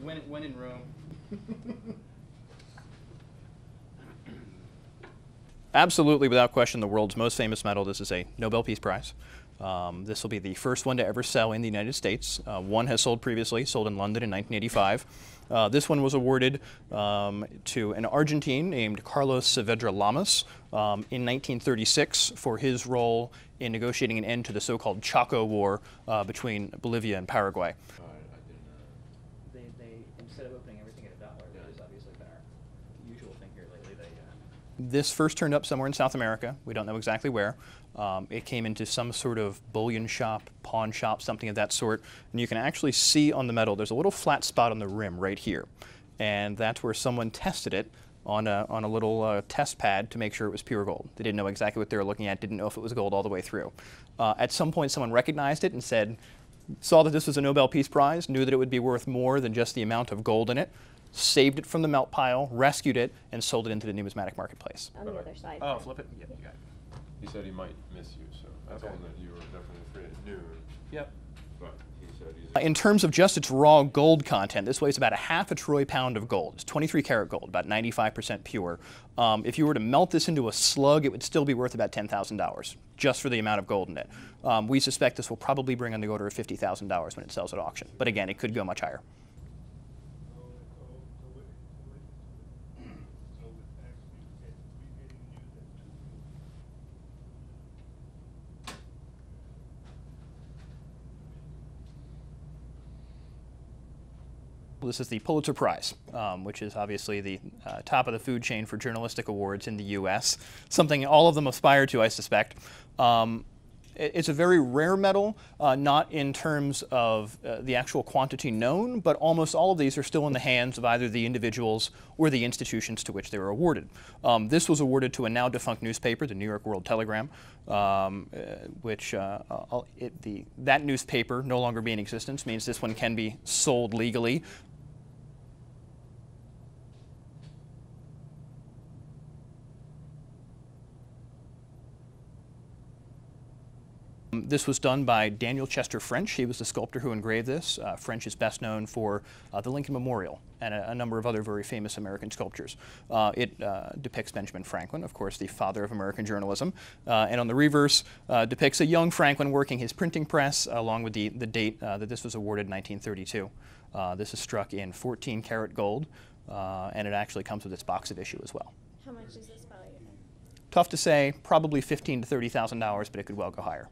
When in Rome. Absolutely, without question, the world's most famous medal. This is a Nobel Peace Prize. This will be the first one to ever sell in the United States. One has sold previously, sold in London in 1985. This one was awarded to an Argentine named Carlos Saavedra Lamas in 1936 for his role in negotiating an end to the so-called Chaco War between Bolivia and Paraguay. Instead of opening everything at $1, which is obviously been our usual thing here lately, This first turned up somewhere in South America. We don't know exactly where. It came into some sort of bullion shop, pawn shop, something of that sort. And you can actually see on the medal, there's a little flat spot on the rim right here. And that's where someone tested it on a little test pad to make sure it was pure gold. They didn't know exactly what they were looking at, didn't know if it was gold all the way through. At some point, someone recognized it and saw that this was a Nobel Peace Prize, knew that it would be worth more than just the amount of gold in it, saved it from the melt pile, rescued it, and sold it into the numismatic marketplace. On the other side. Oh, flip it? Yep, you got it. He said he might miss you, so I told him that you were definitely free at noon. Yep. But he said he's... In terms of just its raw gold content, this weighs about a half a troy pound of gold. It's 23 karat gold, about 95% pure. If you were to melt this into a slug, it would still be worth about $10,000, just for the amount of gold in it. We suspect this will probably bring on the order of $50,000 when it sells at auction. But again, it could go much higher. This is the Pulitzer Prize, which is obviously the top of the food chain for journalistic awards in the U.S., something all of them aspire to, I suspect. It's a very rare medal, not in terms of the actual quantity known, but almost all of these are still in the hands of either the individuals or the institutions to which they were awarded. This was awarded to a now defunct newspaper, the New York World Telegram, which that newspaper no longer being in existence means this one can be sold legally. This was done by Daniel Chester French. He was the sculptor who engraved this. French is best known for the Lincoln Memorial and a number of other very famous American sculptures. It depicts Benjamin Franklin, of course, the father of American journalism. And on the reverse depicts a young Franklin working his printing press, along with the date that this was awarded, 1932. This is struck in 14 karat gold, and it actually comes with its box of issue as well. How much is this valued? Tough to say, probably $15,000 to $30,000, but it could well go higher.